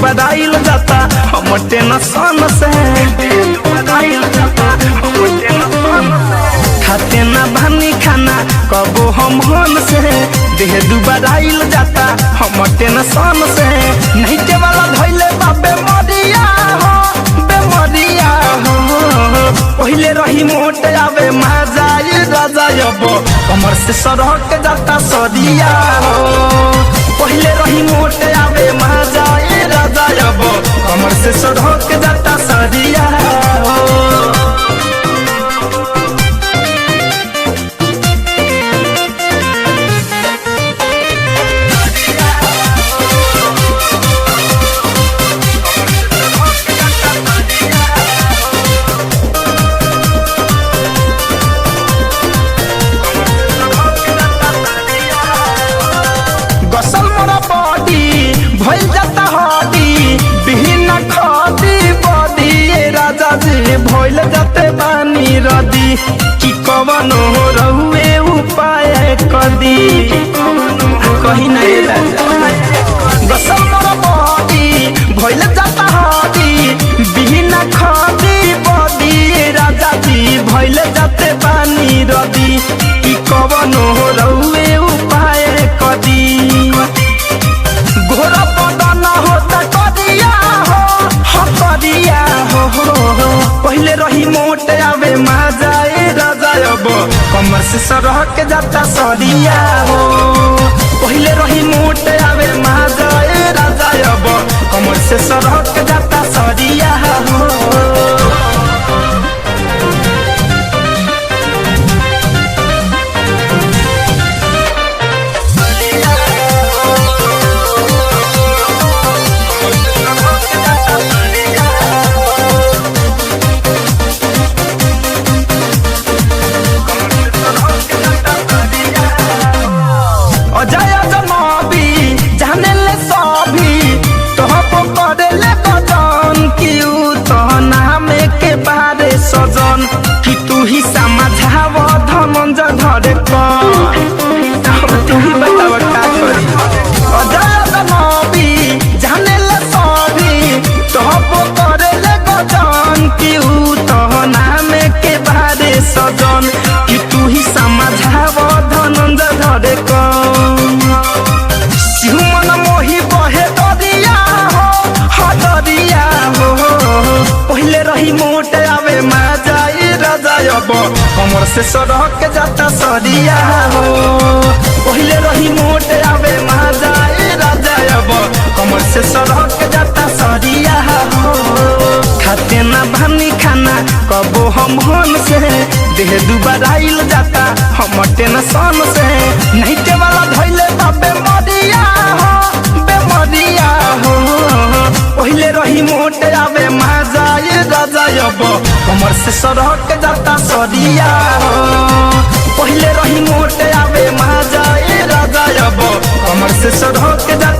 दुबराइल जाता हम टेंशन से, खाते ना भानी खाना कबो हम हन से, देह दुबराइल जाता हम टेंशन से। नहीं के वाला धैले बाबे मरिया हो, बेमरिया हो, पहले रही मोट आवे मजाई राजा अब कमर से सरक जाता सरिया हो, पहले रही मोट आवे मजाई राजा अब कमर से सरक जाता सरिया हो। भइल जाते बानी रदी कि कवन हो रहुए उपाय कदी कहीं नहीं गसल मोर बदी भइल जाता हदी बिना खदी बदी राजा जी भइल जाते बानी रदी कि कवन हो रहुए उपाय कदी। घोरा बदन होता कदिया हो हकरिया हो, पहले रही मोट आवे मजाए राजा अब कमर से सरक जाता सरिया हो, पहले रही मोट आवे मजाए राजा अब कमर से सरक जाता सरिया हो। सजन कि तू ही समझाव धमंज धरे तू ही बताव का करी अजय नबी जाने ले सभी तब करे ले गजन कि ऊ तो नाम के बारे सजन कि तू ही समझाव धनंज धरे सिहुमन मोही बहे दरिया हो हदरिया हो, पहले रही मोट आवे मजाई राजा अब कमर से सरक जाता सरिया हो, पहले रही मोट आवे मजाई राजा अब कमर से सरक जाता सरिया हो। खाते ना भानी खाना कबो हम हन से, देह दुबराइल जाता हम टेंशन से। नहीं के वाला धैले बाबे मरिया हो, बेमरिया हो, पहले रही मोट आवे मजाई राजा अब कमर से सरक जाता सरिया हो, पहले रही मोट आवे मजाई राजा अब कमर से सरक जाता